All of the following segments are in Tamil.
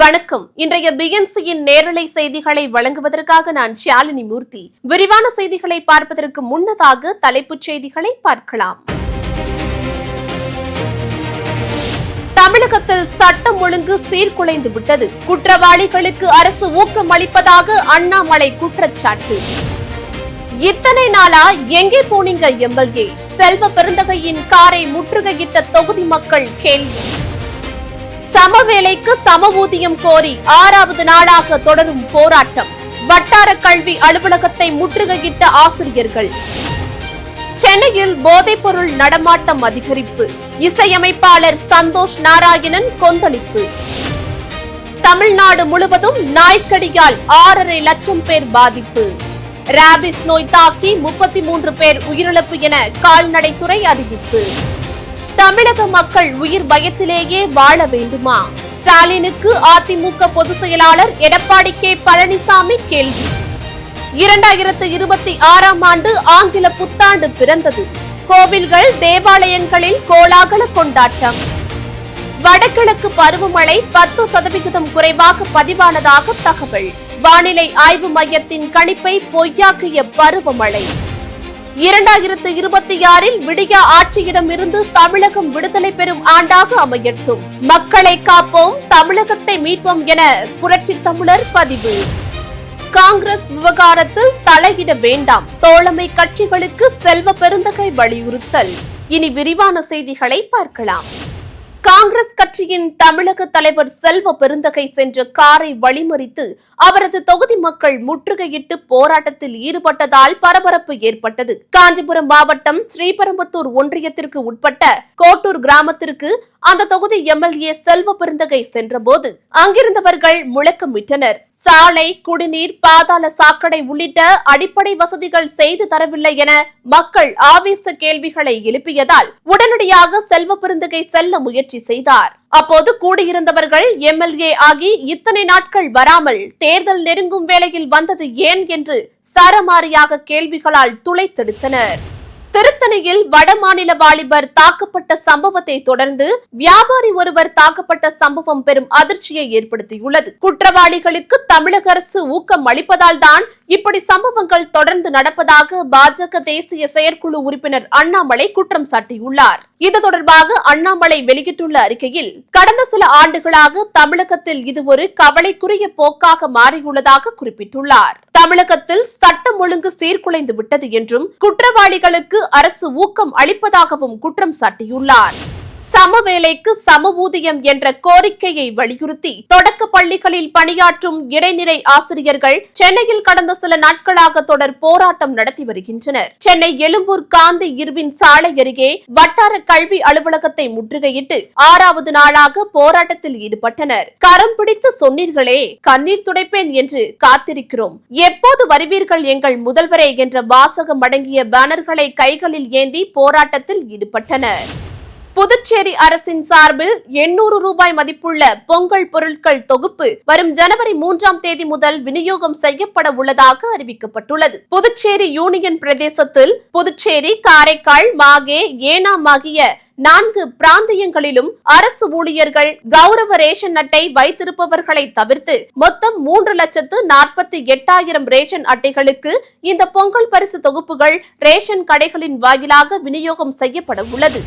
வணக்கம். இன்றைய பிஎன்சியின் நேரலை செய்திகளை வழங்குவதற்காக நான் ஷாலினி மூர்த்தி. விரிவான செய்திகளை பார்ப்பதற்கு முன்னதாக தலைப்புச் செய்திகளை பார்க்கலாம். தமிழகத்தில் சட்டம் ஒழுங்கு சீர்குலைந்து விட்டது. குற்றவாளிகளுக்கு அரசு ஊக்கம் அளிப்பதாக அண்ணாமலை குற்றச்சாட்டு. இத்தனை நாளா எங்கே போனீங்க எம்எல்ஏ? செல்வ பெருந்தகையின் காரை முற்றுகையிட்ட தொகுதி மக்கள் கேள்வி. சமவேளைக்கு சம ஊதியம் கோரி 6வது நாளாக தொடரும் போராட்டம். வட்டார கல்வி அலுவலகத்தை முற்றுகையிட்ட ஆசிரியர்கள். சென்னையில் போதைப்பொருள் நடமாட்டம் அதிகரிப்பு. இசையமைப்பாளர் சந்தோஷ் நாராயணன் கொந்தளிப்பு. தமிழ்நாடு முழுவதும் நாய்க்கடியால் 6.5 லட்சம் பேர் பாதிப்பு. ராபிஸ் நோய் தாக்கி 33 பேர் உயிரிழப்பு என கால்நடைத்துறை அறிவிப்பு. தமிழக மக்கள் உயிர் பயத்திலேயே வாழ வேண்டுமா? ஸ்டாலினுக்கு அதிமுக பொதுச் செயலாளர் எடப்பாடி கே பழனிசாமி கேள்வி. 2026ஆம் ஆண்டு ஆங்கில புத்தாண்டு பிறந்தது. கோவில்கள் தேவாலயங்களில் கோலாகல கொண்டாட்டம். வடகிழக்கு பருவமழை 10% குறைவாக பதிவானதாக தகவல். வானிலை ஆய்வு மையத்தின் கணிப்பை பொய்யாக்கிய பருவமழை. 2026இல் விடியா ஆட்சியிடமிருந்து தமிழகம் விடுதலை பெறும் ஆண்டாக அமையட்டும். மக்களை காப்போம், தமிழகத்தை மீட்போம் என புரட்சி தமிழர் பதிவு. காங்கிரஸ் விவகாரத்தில் தலையிட வேண்டாம், தோழமை கட்சிகளுக்கு செல்வ பெருந்தகை வலியுறுத்தல். இனி விரிவான செய்திகளை பார்க்கலாம். காங்கிரஸ் கட்சியின் தமிழக தலைவர் செல்வ பெருந்தகை சென்ற காரை வழிமறித்து அவரது தொகுதி மக்கள் முற்றுகையிட்டு போராட்டத்தில் ஈடுபட்டதால் பரபரப்பு ஏற்பட்டது. காஞ்சிபுரம் மாவட்டம் ஸ்ரீபெரும்புத்தூர் ஒன்றியத்திற்கு உட்பட்ட கோட்டூர் கிராமத்திற்கு அந்த தொகுதி எம்எல்ஏ செல்வ பெருந்தகை சென்றபோது அங்கிருந்தவர்கள் முழக்கமிட்டனர். சாலை, குடிநீர், பாதாள சாக்கடை உள்ளிட்ட அடிப்படை வசதிகள் செய்து தரவில்லை என மக்கள் ஆவேச கேள்விகளை எழுப்பியதால் உடனடியாக செல்வ பெருந்தகை செல்ல முயற்சி செய்தார். அப்போது கூடியிருந்தவர்கள் எம்எல்ஏ ஆகி இத்தனை நாட்கள் வராமல் தேர்தல் நெருங்கும் வேளையில் வந்தது ஏன் என்று சரமாரியாக கேள்விகளால் துளைத்தெடுத்தனர். திருத்தணியில் வடமாநில வாலிபர் தாக்கப்பட்ட சம்பவத்தை தொடர்ந்து வியாபாரி ஒருவர் தாக்கப்பட்ட சம்பவம் பெரும் அதிர்ச்சியை ஏற்படுத்தியுள்ளது. குற்றவாளிகளுக்கு தமிழக அரசு ஊக்கம் அளிப்பதால் தான் இப்படி சம்பவங்கள் தொடர்ந்து நடப்பதாக பாஜக தேசிய செயற்குழு உறுப்பினர் அண்ணாமலை குற்றம் சாட்டியுள்ளார். இது தொடர்பாக அண்ணாமலை வெளியிட்டுள்ள அறிக்கையில், கடந்த சில ஆண்டுகளாக தமிழகத்தில் இது ஒரு கவலைக்குரிய போக்காக மாறியுள்ளதாக குறிப்பிட்டுள்ளார். தமிழகத்தில் சட்டம் ஒழுங்கு சீர்குலைந்து விட்டது என்றும் குற்றவாளிகளுக்கு அரசு ஊக்கம் அளிப்பதாகவும் குற்றம் சாட்டியுள்ளார். சமவேளைக்கு சம ஊதியம் என்ற கோரிக்கையை வலியுறுத்தி தொடக்க பள்ளிகளில் பணியாற்றும் இடைநிலை ஆசிரியர்கள் சென்னையில் கடந்த சில நாட்களாக தொடர் போராட்டம் நடத்தி வருகின்றனர். சென்னை எழும்பூர் காந்தி இர்வின் சாலை அருகே வட்டார கல்வி அலுவலகத்தை முற்றுகையிட்டு 6வது நாளாக போராட்டத்தில் ஈடுபட்டனர். கரம் பிடித்து சொன்னீர்களே, கண்ணீர் துடைப்பேன் என்று காத்திருக்கிறோம், எப்போது வருவீர்கள் எங்கள் முதல்வரே என்ற வாசகம் அடங்கிய பேனர்களை கைகளில் ஏந்தி போராட்டத்தில் ஈடுபட்டனர். புதுச்சேரி அரசின் சார்பில் 800 ரூபாய் மதிப்புள்ள பொங்கல் பொருட்கள் தொகுப்பு வரும் ஜனவரி 3ஆம் தேதி முதல் விநியோகம் செய்யப்பட உள்ளதாக அறிவிக்கப்பட்டுள்ளது. புதுச்சேரி யூனியன் பிரதேசத்தில் புதுச்சேரி, காரைக்கால், மாகே, ஏனாம் ஆகிய 4 பிராந்தியங்களிலும் அரசு ஊழியர்கள் கௌரவ ரேஷன் அட்டை வைத்திருப்பவர்களை தவிர்த்து மொத்தம் 3,48,000 ரேஷன் அட்டைகளுக்கு இந்த பொங்கல் பரிசு தொகுப்புகள் ரேஷன் கடைகளின் வாயிலாக விநியோகம் செய்யப்பட உள்ளது.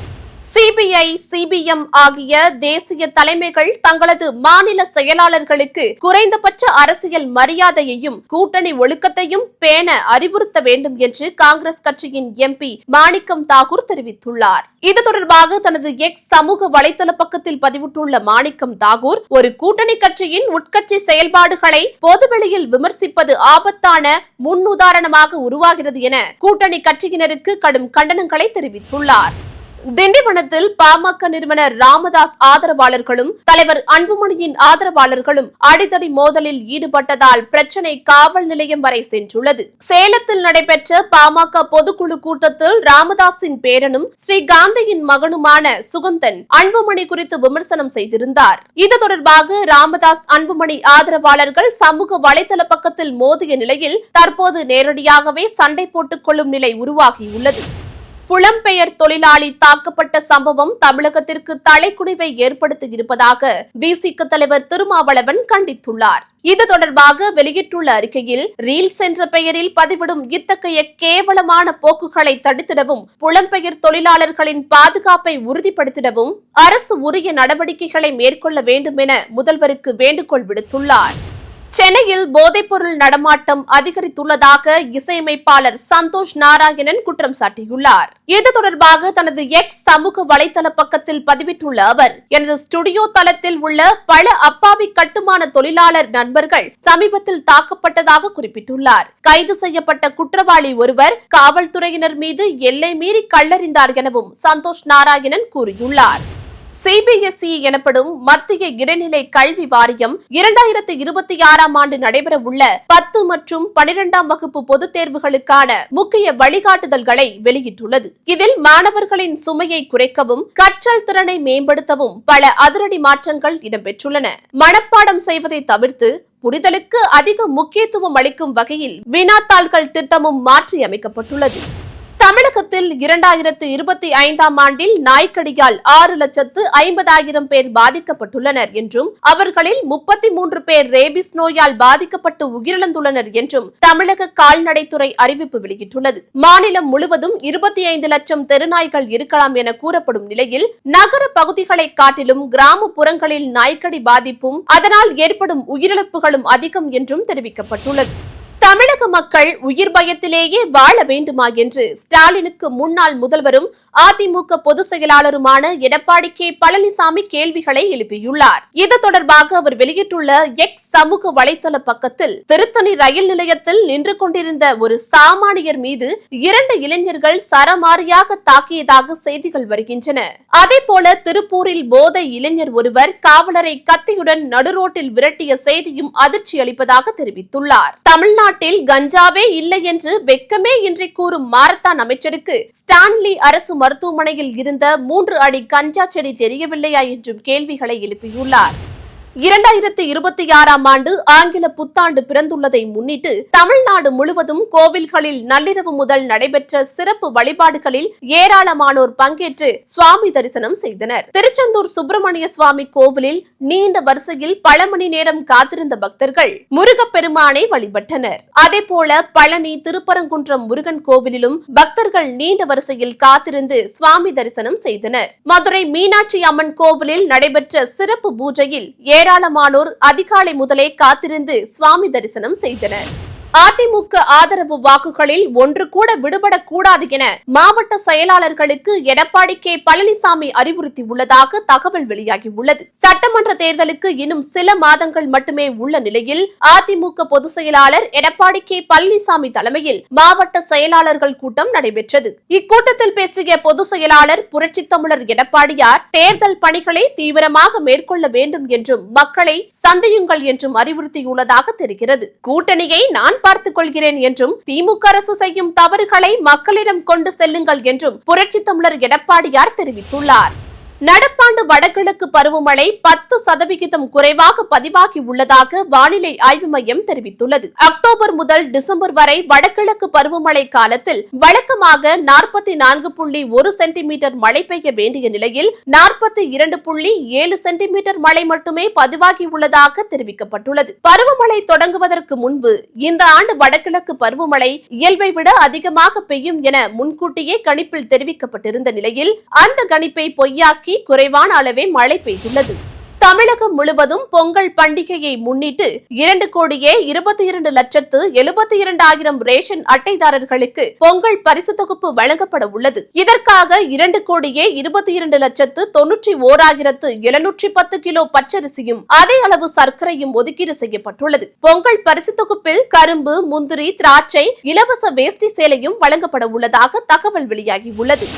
சிபிஐ, சிபிஎம் ஆகிய தேசிய தலைமைகள் தங்களது மாநில செயலாளர்களுக்கு குறைந்தபட்ச அரசியல் மரியாதையையும் கூட்டணி ஒழுக்கத்தையும் பேண அறிவுறுத்த வேண்டும் என்று காங்கிரஸ் கட்சியின் எம்பி மாணிக்கம் தாகூர் தெரிவித்துள்ளார். இது தொடர்பாக தனது எக்ஸ் சமூக வலைதள பக்கத்தில் பதிவிட்டுள்ள மாணிக்கம் தாகூர், ஒரு கூட்டணி கட்சியின் உட்கட்சி செயல்பாடுகளை பொதுவெளியில் விமர்சிப்பது ஆபத்தான முன்னுதாரணமாக உருவாகிறது என கூட்டணி கட்சியினருக்கு கடும் கண்டனங்களை தெரிவித்துள்ளார். திண்டிவனத்தில் பாமக நிறுவனர் ராமதாஸ் ஆதரவாளர்களும் தலைவர் அன்புமணியின் ஆதரவாளர்களும் அடிதடி மோதலில் ஈடுபட்டதால் பிரச்சினை காவல் நிலையம் வரை சென்றுள்ளது. சேலத்தில் நடைபெற்ற பாமக பொதுக்குழு கூட்டத்தில் ராமதாஸின் பேரனும் ஸ்ரீ காந்தியின் மகனுமான சுகந்தன் அன்புமணி குறித்து விமர்சனம் செய்திருந்தார். இது தொடர்பாக ராமதாஸ், அன்புமணி ஆதரவாளர்கள் சமூக வலைதள பக்கத்தில் மோதிய நிலையில் தற்போது நேரடியாகவே சண்டை போட்டுக் கொள்ளும் நிலை உருவாகியுள்ளது. புலம்பெயர் தொழிலாளி தாக்கப்பட்ட சம்பவம் தமிழகத்திற்கு தலைக்குனிவை ஏற்படுத்தி இருப்பதாக விசிக தலைவர் திருமாவளவன் கண்டித்துள்ளார். இது தொடர்பாக வெளியிட்டுள்ள அறிக்கையில் ரீல்ஸ் என்ற பெயரில் பதிவிடும் இத்தகைய கேவலமான போக்குகளை தடுத்திடவும் புலம்பெயர் தொழிலாளர்களின் பாதுகாப்பை உறுதிப்படுத்திடவும் அரசு உரிய நடவடிக்கைகளை மேற்கொள்ள வேண்டும் என முதல்வருக்கு வேண்டுகோள் விடுத்துள்ளார். சென்னையில் போதைப்பொருள் நடமாட்டம் அதிகரித்துள்ளதாக இசையமைப்பாளர் சந்தோஷ் நாராயணன் குற்றம் சாட்டியுள்ளார். இது தொடர்பாக தனது எக்ஸ் சமூக வலைதள பக்கத்தில் பதிவிட்டுள்ள அவர், எனது ஸ்டுடியோ தளத்தில் உள்ள பல அப்பாவி கட்டுமான தொழிலாளர் நண்பர்கள் சமீபத்தில் தாக்கப்பட்டதாக குறிப்பிட்டுள்ளார். கைது செய்யப்பட்ட குற்றவாளி ஒருவர் காவல்துறையினர் மீது எல்லை மீறி கல்லறிந்தார் எனவும் சந்தோஷ் நாராயணன் கூறியுள்ளார். சிபிஎஸ்இ எனப்படும் மத்திய இடைநிலை கல்வி வாரியம் 2026ஆம் ஆண்டு நடைபெறவுள்ள 10 மற்றும் 12ஆம் வகுப்பு பொதுத் தேர்வுகளுக்கான முக்கிய வழிகாட்டுதல்களை வெளியிட்டுள்ளது. இதில் மாணவர்களின் சுமையை குறைக்கவும் கற்றல் திறனை மேம்படுத்தவும் பல அதிரடி மாற்றங்கள் இடம்பெற்றுள்ளன. மனப்பாடம் செய்வதை தவிர்த்து புரிதலுக்கு அதிக முக்கியத்துவம் அளிக்கும் வகையில் வினாத்தாள்கள் திட்டமும் மாற்றியமைக்கப்பட்டுள்ளது. தமிழகத்தில் 2025ஆம் ஆண்டில் நாய்க்கடியால் 6,50,000 பேர் பாதிக்கப்பட்டுள்ளனர் என்றும் அவர்களில் 33 பேர் ரேபிஸ் நோயால் பாதிக்கப்பட்டு உயிரிழந்துள்ளனர் என்றும் தமிழக கால்நடைத்துறை அறிவிப்பு வெளியிட்டுள்ளது. மாநிலம் முழுவதும் 25 லட்சம் தெருநாய்கள் இருக்கலாம் என கூறப்படும் நிலையில் நகர பகுதிகளை காட்டிலும் கிராமப்புறங்களில் நாய்க்கடி பாதிப்பும் அதனால் ஏற்படும் உயிரிழப்புகளும் அதிகம் என்றும் தெரிவிக்கப்பட்டுள்ளது. தமிழக மக்கள் உயிர் பயத்திலேயே வாழ வேண்டுமா என்று ஸ்டாலினுக்கு முன்னாள் முதல்வரும் அதிமுக பொதுச் செயலாளருமான எடப்பாடி கே பழனிசாமி கேள்விகளை எழுப்பியுள்ளார். இது தொடர்பாக அவர் வெளியிட்டுள்ள எக்ஸ் சமூக வலைதள பக்கத்தில், திருத்தணி ரயில் நிலையத்தில் நின்று கொண்டிருந்த ஒரு சாமானியர் மீது 2 இளைஞர்கள் சரமாரியாக தாக்கியதாக செய்திகள் வருகின்றன. அதேபோல திருப்பூரில் போதை இளைஞர் ஒருவர் காவலரை கத்தியுடன் நடுரோட்டில் விரட்டிய செய்தியும் அதிர்ச்சி அளிப்பதாக தெரிவித்துள்ளார். தமிழ்நாட்டில் கஞ்சாவே இல்லை என்று வெட்கமே இன்றி கூறும் மாரத்தான் அமைச்சருக்கு ஸ்டான்லி அரசு மருத்துவமனையில் இருந்த 3 அடி கஞ்சா செடி தெரியவில்லையா என்றும் கேள்விகளை எழுப்பியுள்ளார். 2026ஆம் ஆண்டு ஆங்கில புத்தாண்டு பிறந்துள்ளதை முன்னிட்டு தமிழ்நாடு முழுவதும் கோவில்களில் நள்ளிரவு முதல் நடைபெற்ற சிறப்பு வழிபாடுகளில் ஏராளமானோர் பங்கேற்று சுவாமி தரிசனம் செய்தனர். திருச்செந்தூர் சுப்பிரமணிய சுவாமி கோவிலில் நீண்ட வரிசையில் பல மணி நேரம் காத்திருந்த பக்தர்கள் முருகப்பெருமானை வழிபட்டனர். அதேபோல பழனி, திருப்பரங்குன்றம் முருகன் கோவிலிலும் பக்தர்கள் நீண்ட வரிசையில் காத்திருந்து சுவாமி தரிசனம் செய்தனர். மதுரை மீனாட்சி அம்மன் கோவிலில் நடைபெற்ற சிறப்பு பூஜையில் ஏராளமானோர் அதிகாலை முதலே காத்திருந்து சுவாமி தரிசனம் செய்தனர். அதிமுக ஆதரவு வாக்குகளில் ஒன்று கூட விடுபடக்கூடாது என மாவட்ட செயலாளர்களுக்கு எடப்பாடி கே பழனிசாமி அறிவுறுத்தியுள்ளதாக தகவல் வெளியாகியுள்ளது. சட்டமன்ற தேர்தலுக்கு இன்னும் சில மாதங்கள் மட்டுமே உள்ள நிலையில் அதிமுக பொதுச் செயலாளர் எடப்பாடி கே பழனிசாமி தலைமையில் மாவட்ட செயலாளர்கள் கூட்டம் நடைபெற்றது. இக்கூட்டத்தில் பேசிய பொதுச் செயலாளர் புரட்சித் தமிழர் எடப்பாடியார் தேர்தல் பணிகளை தீவிரமாக மேற்கொள்ள வேண்டும் என்றும் மக்களை சந்தியுங்கள் என்றும் அறிவுறுத்தியுள்ளதாக தெரிகிறது. கூட்டணியை நான் பார்த்துக் கொள்கிறேன் என்றும் திமுக அரசு செய்யும் தவறுகளை மக்களிடம் கொண்டு செல்லுங்கள் என்றும் புரட்சித் தமிழர் எடப்பாடியார் தெரிவித்துள்ளார். நடப்பாண்டு வடகிழக்கு பருவமழை 10% குறைவாக பதிவாகி உள்ளதாக வானிலை ஆய்வு மையம் தெரிவித்துள்ளது. அக்டோபர் முதல் டிசம்பர் வரை வடகிழக்கு பருவமழை காலத்தில் வழக்கமாக 44.1 சென்டிமீட்டர் மழை பெய்ய வேண்டிய நிலையில் 42.7 சென்டிமீட்டர் மழை மட்டுமே பதிவாகியுள்ளதாக தெரிவிக்கப்பட்டுள்ளது. பருவமழை தொடங்குவதற்கு முன்பு இந்த ஆண்டு வடகிழக்கு பருவமழை இயல்பை விட அதிகமாக பெய்யும் என முன்கூட்டியே கணிப்பில் தெரிவிக்கப்பட்டிருந்த நிலையில் அந்த கணிப்பை பொய்யாக்கி குறைவான அளவே மழை பெய்துள்ளது. தமிழகம் முழுவதும் பொங்கல் பண்டிகையை முன்னிட்டு 2,22,72,000 ரேஷன் அட்டைதாரர்களுக்கு பொங்கல் பரிசு தொகுப்பு வழங்கப்பட உள்ளது. இதற்காக 2,22,91,710 கிலோ பச்சரிசியும் அதே அளவு சர்க்கரையும் ஒதுக்கீடு செய்யப்பட்டுள்ளது. பொங்கல் பரிசு தொகுப்பில் கரும்பு, முந்திரி, திராட்சை, இலவச வேஷ்டி சேலையும் வழங்கப்பட உள்ளதாக தகவல் வெளியாகியுள்ளது.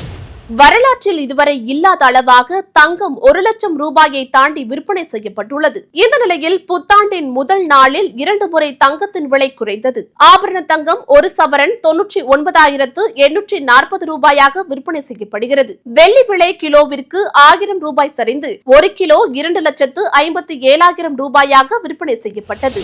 வரலாற்றில் இதுவரை இல்லாத அளவாக தங்கம் 1 லட்சம் ரூபாயை தாண்டி விற்பனை செய்யப்பட்டுள்ளது. இந்த நிலையில் புத்தாண்டின் முதல் நாளில் 2 முறை தங்கத்தின் விலை குறைந்தது. ஆபரண தங்கம் 1 சவரன் 99,840 ரூபாயாக விற்பனை செய்யப்படுகிறது. வெள்ளி விலை கிலோவிற்கு 1000 ரூபாய் சரிந்து 1 கிலோ 2,57,000 ரூபாயாக விற்பனை செய்யப்பட்டது.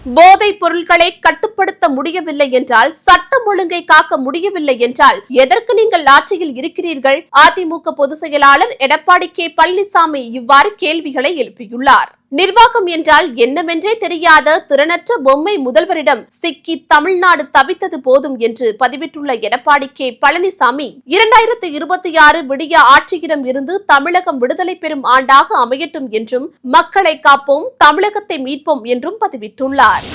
போதைப் பொருட்களை கட்டுப்படுத்த முடியவில்லை என்றால் சட்டம் ஒழுங்கை காக்க முடியவில்லை என்றால் எதற்கு நீங்கள் ஆட்சியில் இருக்கிறீர்கள்? அதிமுக பொதுச் செயலாளர் எடப்பாடி கே பழனிசாமி இவ்வாறு கேள்விகளை எழுப்பியுள்ளார். நிர்வாகம் என்றால் என்னவென்றே தெரியாத திறனற்ற பொம்மை முதல்வரிடம் சிக்கி தமிழ்நாடு தவித்தது போதும் என்று பதிவிட்டுள்ள எடப்பாடி கே பழனிசாமி 2026 விடிய ஆட்சியிடம் இருந்து தமிழகம் விடுதலை பெறும் ஆண்டாக அமையட்டும் என்றும் மக்களை காப்போம் தமிழகத்தை மீட்போம் என்றும் பதிவிட்டுள்ளார்.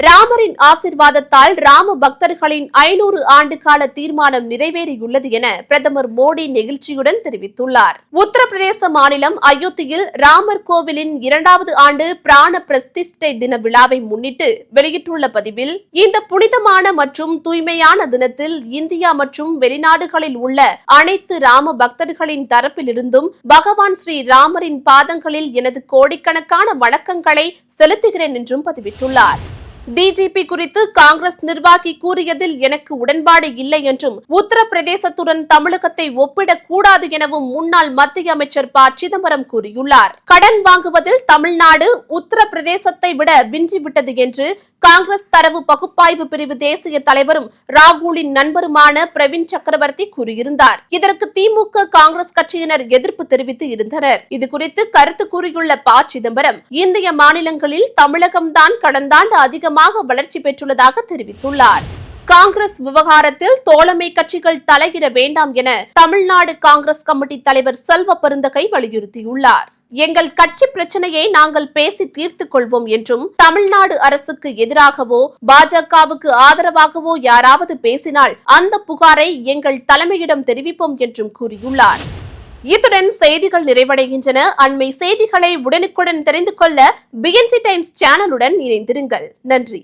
ராமரின் ஆசிர்வாதத்தால் ராம பக்தர்களின் 500 ஆண்டு கால தீர்மானம் நிறைவேறியுள்ளது என பிரதமர் மோடி நெகிழ்ச்சியுடன் தெரிவித்துள்ளார். உத்தரப்பிரதேச மாநிலம் அயோத்தியில் ராமர் கோவிலின் 2வது ஆண்டு பிராண பிரதிஷ்டை தின விழாவை முன்னிட்டு வெளியிட்டுள்ள பதிவில், இந்த புனிதமான மற்றும் தூய்மையான தினத்தில் இந்தியா மற்றும் வெளிநாடுகளில் உள்ள அனைத்து ராம பக்தர்களின் தரப்பிலிருந்தும் பகவான் ஸ்ரீ ராமரின் பாதங்களில் எனது கோடிக்கணக்கான வணக்கங்களை செலுத்துகிறேன் என்றும் பதிவிட்டுள்ளார். டிஜிபி குறித்து காங்கிரஸ் நிர்வாகி கூறியதில் எனக்கு உடன்பாடு இல்லை என்றும் உத்தரப்பிரதேசத்துடன் தமிழகத்தை ஒப்பிடக்கூடாது எனவும் முன்னாள் மத்திய அமைச்சர் ப. சிதம்பரம் கூறியுள்ளார். கடன் வாங்குவதில் தமிழ்நாடு உத்தரப்பிரதேசத்தை விட விஞ்சிவிட்டது என்று காங்கிரஸ் தரவு பகுப்பாய்வு பிரிவு தேசிய தலைவரும் ராகுலின் நண்பருமான பிரவீன் சக்கரவர்த்தி கூறியிருந்தார். இதற்கு திமுக காங்கிரஸ் கட்சியினர் எதிர்ப்பு தெரிவித்து இருந்தனர். இதுகுறித்து கருத்து கூறியுள்ள ப. சிதம்பரம், இந்திய மாநிலங்களில் தமிழகம்தான் கடந்த ஆண்டு அதிகமாக வளர்ச்சி பெற்றுள்ளதாக தெரிவித்துள்ளார். காங்கிரஸ் விவகாரத்தில் தோழமை கட்சிகள் தலையிட வேண்டாம் என தமிழ்நாடு காங்கிரஸ் கமிட்டி தலைவர் செல்வ பெருந்தகை வலியுறுத்தியுள்ளார். எங்கள் கட்சி பிரச்சனையை நாங்கள் பேசி தீர்த்துக் கொள்வோம் என்றும் தமிழ்நாடு அரசுக்கு எதிராகவோ பாஜகவுக்கு ஆதரவாகவோ யாராவது பேசினால் அந்த புகாரை எங்கள் தலைமையிடம் தெரிவிப்போம் என்றும் கூறியுள்ளார். இத்துடன் செய்திகள் நிறைவடைகின்றன. அண்மை செய்திகளை உடனுக்குடன் தெரிந்து கொள்ள BNC டைம்ஸ் சேனலுடன் இணைந்திருங்கள். நன்றி.